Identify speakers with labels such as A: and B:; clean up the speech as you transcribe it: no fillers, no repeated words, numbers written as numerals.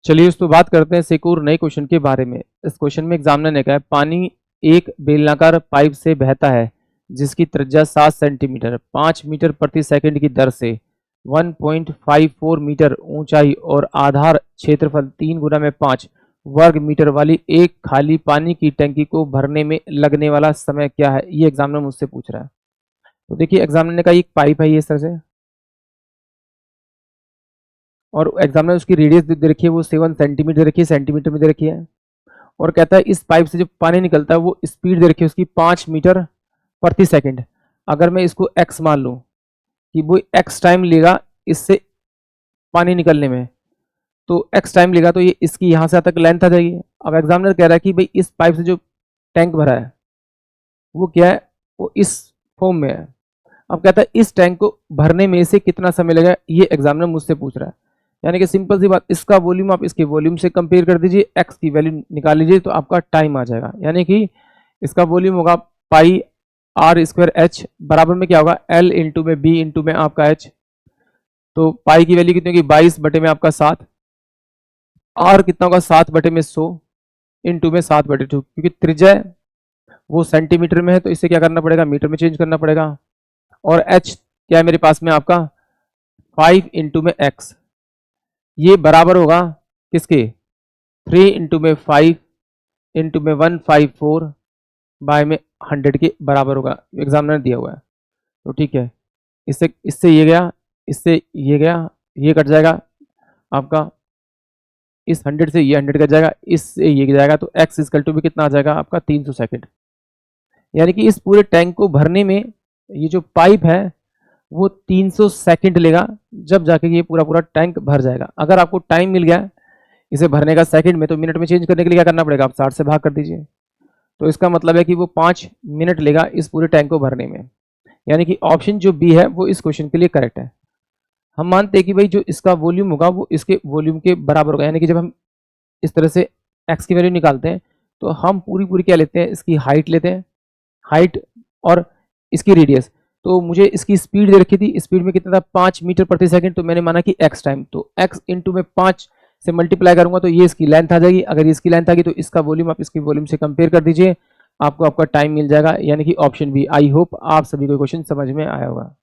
A: चलिए दोस्तों बात करते हैं एक और नए क्वेश्चन के बारे में। इस क्वेश्चन में एग्जामिनर ने कहा है पानी एक बेलनाकार पाइप से बहता है जिसकी त्रिज्या 7 सेंटीमीटर 5 मीटर प्रति सेकंड की दर से 1.54 मीटर ऊंचाई और आधार क्षेत्रफल 3 गुना में 5 वर्ग मीटर वाली एक खाली पानी की टंकी को भरने में लगने वाला समय क्या है, ये एग्जामिनर मुझसे पूछ रहा है। तो देखिए एग्जामिनर ने कहा एक पाइप है ये इस तरह से, और एग्जामिनर उसकी रेडियस दे रखी है वो 7 सेंटीमीटर रखी है, सेंटीमीटर में दे रखी है, और कहता है इस पाइप से जो पानी निकलता है वो स्पीड दे रखी है उसकी 5 मीटर प्रति सेकंड। अगर मैं इसको x मान लूं कि वो x टाइम लेगा इससे पानी निकलने में, तो x टाइम लेगा तो ये इसकी यहां से तक लेंथ आ जाएगी। अब एग्जामिनर कह रहा है कि भाई इस पाइप से जो टैंक भरा है वो क्या है, वो इस फॉर्म में है। अब कहता है इस टैंक को भरने में से कितना समय लगेगा, ये एग्जामिनर मुझसे पूछ रहा है। यानी कि सिंपल सी बात, इसका वॉल्यूम आप इसके वॉल्यूम से कंपेयर कर दीजिए, x की वैल्यू निकाल लीजिए तो आपका टाइम आ जाएगा। यानी कि इसका वॉल्यूम होगा पाई आर स्क्वायर एच बराबर में क्या होगा L इंटू में B इंटू में आपका H। तो पाई की वैल्यू कितनी होगी 22 बटे में आपका 7, आर कितना होगा 7 बटे में 100 इंटू में 7 बटे 2, क्योंकि त्रिज्या वो सेंटीमीटर में है तो इसे क्या करना पड़ेगा मीटर में चेंज करना पड़ेगा। और H क्या है मेरे पास में आपका 5 इंटू में x, ये बराबर होगा किसके 3 इंटू में 5 इंटू में 154 बाय में 100 के बराबर होगा, एग्जामिनर ने दिया हुआ है। तो ठीक है, इससे इससे ये गया, इससे ये गया, ये कट जाएगा आपका, इस 100 से ये 100 कट जाएगा, इससे ये जाएगा, तो x इक्वल टू भी कितना आ जाएगा आपका 300 सेकंड। यानी कि इस पूरे टैंक को भरने में ये जो पाइप है वो 300 सेकंड लेगा, जब जाके ये पूरा पूरा टैंक भर जाएगा। अगर आपको टाइम मिल गया इसे भरने का सेकंड में, तो मिनट में चेंज करने के लिए क्या करना पड़ेगा, आप 60 से भाग कर दीजिए। तो इसका मतलब है कि वो 5 मिनट लेगा इस पूरे टैंक को भरने में। यानी कि ऑप्शन जो बी है वो इस क्वेश्चन के लिए करेक्ट है। हम मानते हैं कि भाई जो इसका वॉल्यूम होगा वो इसके वॉल्यूम के बराबर होगा। यानी कि जब हम इस तरह से एक्स की वैल्यू निकालते हैं तो हम पूरी पूरी क्या लेते हैं, इसकी हाइट लेते हैं, हाइट और इसकी रेडियस। तो मुझे इसकी स्पीड दे रखी थी, स्पीड में कितना था 5 मीटर प्रति सेकंड, तो मैंने माना कि x टाइम, तो x इंटू में 5 से मल्टीप्लाई करूंगा तो ये इसकी लेंथ आ जाएगी। अगर ये इसकी लेंथ आ गई तो इसका वॉल्यूम आप इसकी वॉल्यूम से कंपेयर कर दीजिए, आपको आपका टाइम मिल जाएगा। यानी कि ऑप्शन बी। आई होप आप सभी को क्वेश्चन समझ में आया होगा।